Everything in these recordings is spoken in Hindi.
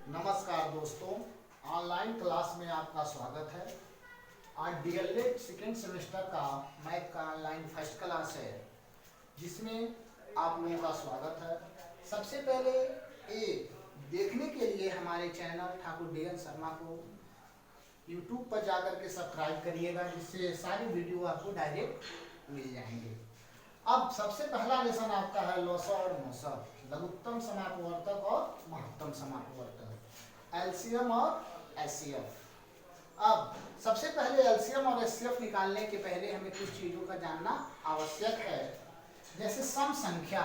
नमस्कार दोस्तों, ऑनलाइन क्लास में आपका स्वागत है। आज डीएलएड सेकेंड सेमेस्टर का मैथ का ऑनलाइन फर्स्ट क्लास है, जिसमें आप लोगों का स्वागत है। सबसे पहले ये देखने के लिए हमारे चैनल ठाकुर डीएन शर्मा को यूट्यूब पर जाकर के सब्सक्राइब करिएगा, जिससे सारी वीडियो आपको डायरेक्ट मिल जाएंगे। अब सबसे पहला लेसन आपका है लॉसा और मोसा, लघुत्तम समापवर्तक और महत्तम समापवर्तक, एलसीएम और एचसीएफ। अब सबसे पहले एलसीएम और एचसीएफ निकालने के पहले हमें कुछ चीजों का जानना आवश्यक है। जैसे सम संख्या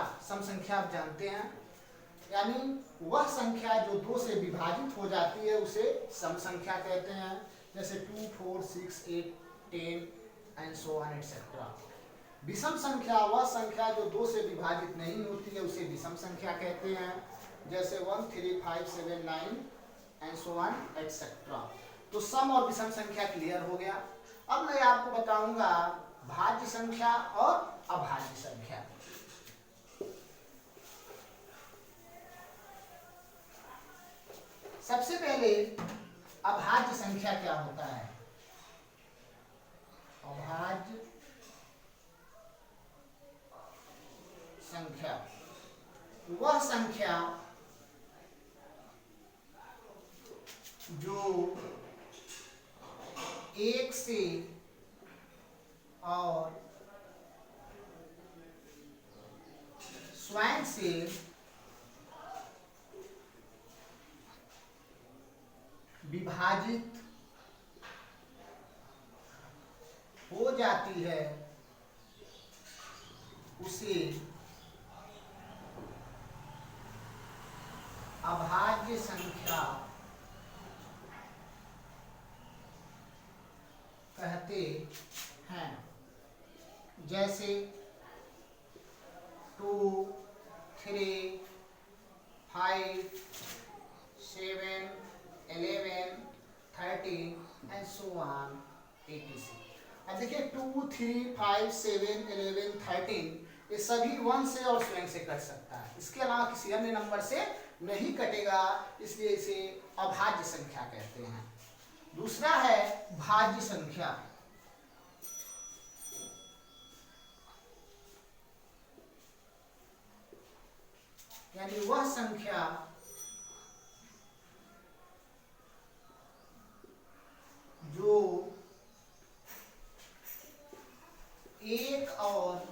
आप जानते हैं, यानी वह संख्या जो 2 से विभाजित हो जाती है उसे सम संख्या कहते हैं। जैसे 2, 4, 6, 8, 10 एंड सो ऑन एटसेट्रा। विषम संख्या वह संख्या जो 2 से विभाजित नहीं होती है उसे विषम संख्या कहते हैं। जैसे 1, 3, 5, 7, 9 एंड सो ऑन एटसेट्रा। तो सम और विषम संख्या क्लियर हो गया। अब मैं आपको बताऊंगा भाज्य संख्या और अभाज्य संख्या। सबसे पहले अभाज्य संख्या क्या होता है? अभाज्य संख्या वह संख्या जो 1 से और स्वयं से विभाजित हो जाती है उसे अभाज्य संख्या कहते हैं। जैसे 2, 3, 5, 7, 11, 13 एंड सो ऑन etc। अब देखिए 2, 3, 5, 7, 11, 13 ये सभी 1 से और स्वयं से कट सकता है। इसके अलावा किसी अन्य नंबर से नहीं कटेगा, इसलिए इसे अभाज्य संख्या कहते हैं। दूसरा है भाज्य संख्या। यानी वह संख्या जो 1 और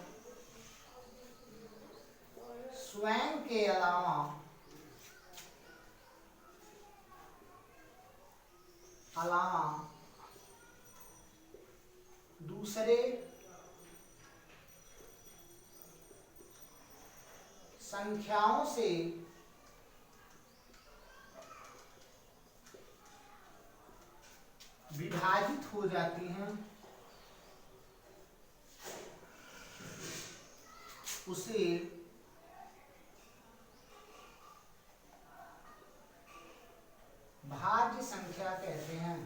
स्वयं के अलावा दूसरे संख्याओं से विभाजित हो जाती हैं उसे भाज्य संख्या कहते हैं।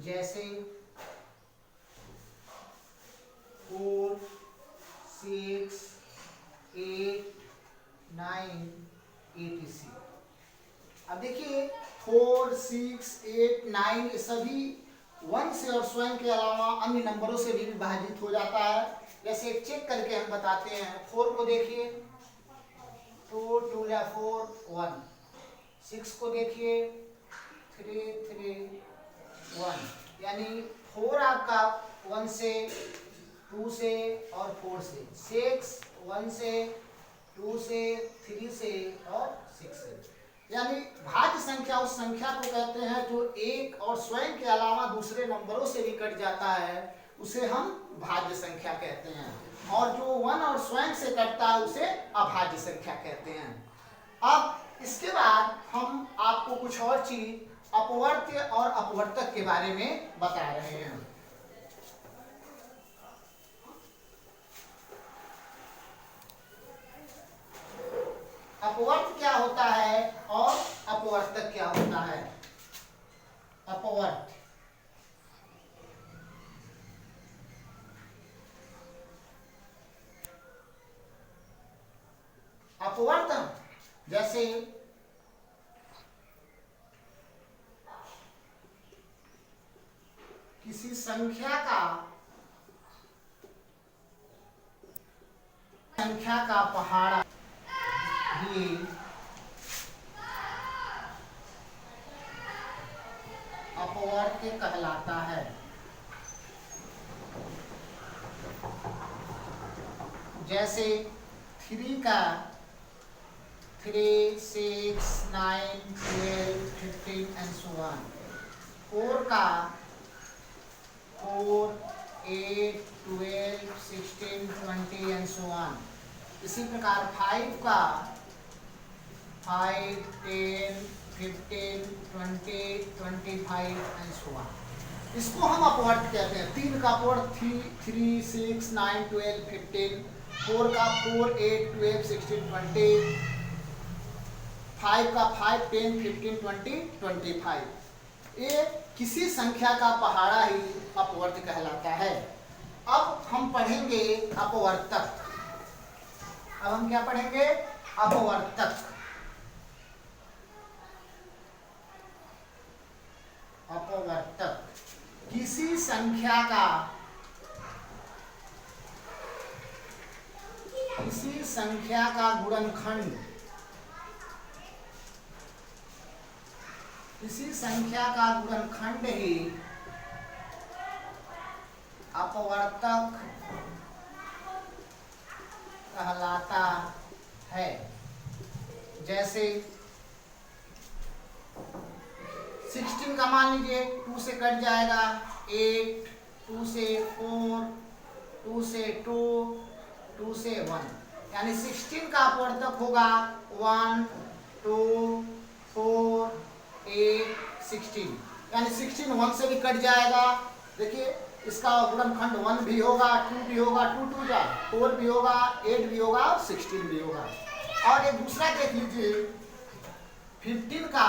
जैसे 4, 6, 8, 9 etc। अब देखिए 4, 6, 8, 9 ये सभी 1 से और स्वयं के अलावा अन्य नंबरों से भी विभाजित हो जाता है। जैसे एक चेक करके हम बताते हैं। 4 को देखिए, 2, 2 या 4, 1। 6 को देखिए, 3, 3, 1। यानी 4 आपका 1 से, 2 से और 4 से, 6 1 से, 2 से, 3 से और 6 से। यानी भाज्य संख्या उस संख्या को कहते हैं जो 1 और स्वयं के अलावा दूसरे नंबरों से भी कट जाता है, उसे हम भाज्य संख्या कहते हैं। और जो 1 और स्वयं से कटता है उसे अभाज्य संख्या कहते हैं। अब इसके बाद हम आपको कुछ और चीज अपवर्त्य और अपवर्तक के बारे में बता रहे हैं। अपवर्त क्या होता है और अपवर्तक क्या होता है? अपवर्त अपवर्त जैसे किसी संख्या का पहाड़ा भी अपवर्त कहलाता है। जैसे 3 का 3, 6, 9, 12, 15 एंड सो ऑन। 4 का 4, 8, 12, 16, 20 एंड सो ऑन। इसी प्रकार 5 का 5, 10, 15, 20, 25 एंड सो ऑन। इसको हम अपवर्त कहते हैं। 3 का अपवर्त 3, 6, 9, 12, 15, 4 का 4, 8, 12, 16, 20, 5 का 5, 10, 15, 20, 25। ये किसी संख्या का पहाड़ा ही अपवर्त कहलाता है। अब हम पढ़ेंगे अपवर्तक। अब हम क्या पढ़ेंगे? अपवर्तक। अपवर्तक किसी संख्या का गुणनखंड, किसी संख्या का गुणनखंड ही अपवर्तक कहलाता है। जैसे 16 का मान लीजिए 2 से कट जाएगा 8, 2 से 4, 2 से 2, 2 से 1, यानी 16 का अपवर्तक होगा 1, 2, 4, 8, 16, यानी 16 1 से भी कट जाएगा। देखिए इसका गुणनखंड 1 भी होगा, 2 भी होगा, 2 2 जा 4 भी होगा, 8 भी होगा, 16 भी होगा। और एक दूसरा देख लीजिए 15 का,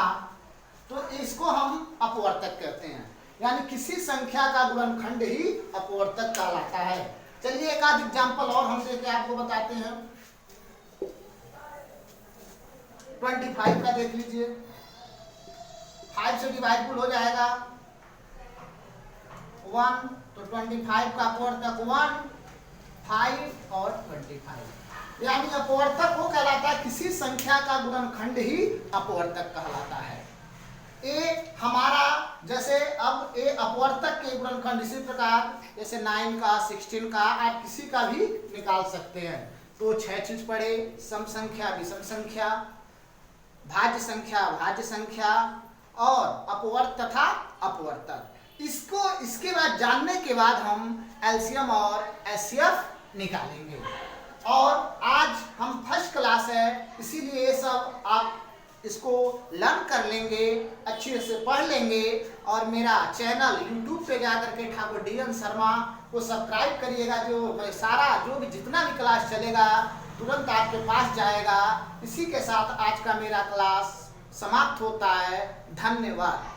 तो इसको हम अपवर्तक कहते हैं, यानी किसी संख्या का गुणनखंड ही अपवर्तक कहलाता है। चलिए एक आध एग्जाम्पल और हम देके आपको बताते हैं। 25 का देख लीजिए, 5 से डिवाइडेबल हो जाएगा 1, तो 25 का अपवर्तक 1, 5 और 25, यानी अपवर्तक वो कहलाता है, किसी संख्या का गुणनखंड ही अपवर्तक कहलाता है। ए हमारा जैसे अब ए अपवर्तक के गुणनखंड, इसी प्रकार जैसे 9 का 16 का आप किसी का भी निकाल सकते हैं। तो 6 चीज पढ़े, सम संख्या, विषम संख्या, भाज्य संख्या, भाज्य संख्या और अपवर्त तथा अपवर्तक। इसके बाद जानने के बाद हम एलसीएम और एचसीएफ निकालेंगे। और आज हम फर्स्ट क्लास है, इसीलिए ये सब आप इसको लर्न कर लेंगे, अच्छे से पढ़ लेंगे। और मेरा चैनल यूट्यूब पे जाकर के ठाकुर DN शर्मा को सब्सक्राइब करिएगा। जो सारा जो भी जितना भी क्लास चलेगा तुरंत आपके पास जाएगा। इसी के साथ आज का मेरा क्लास समाप्त होता है। धन्यवाद।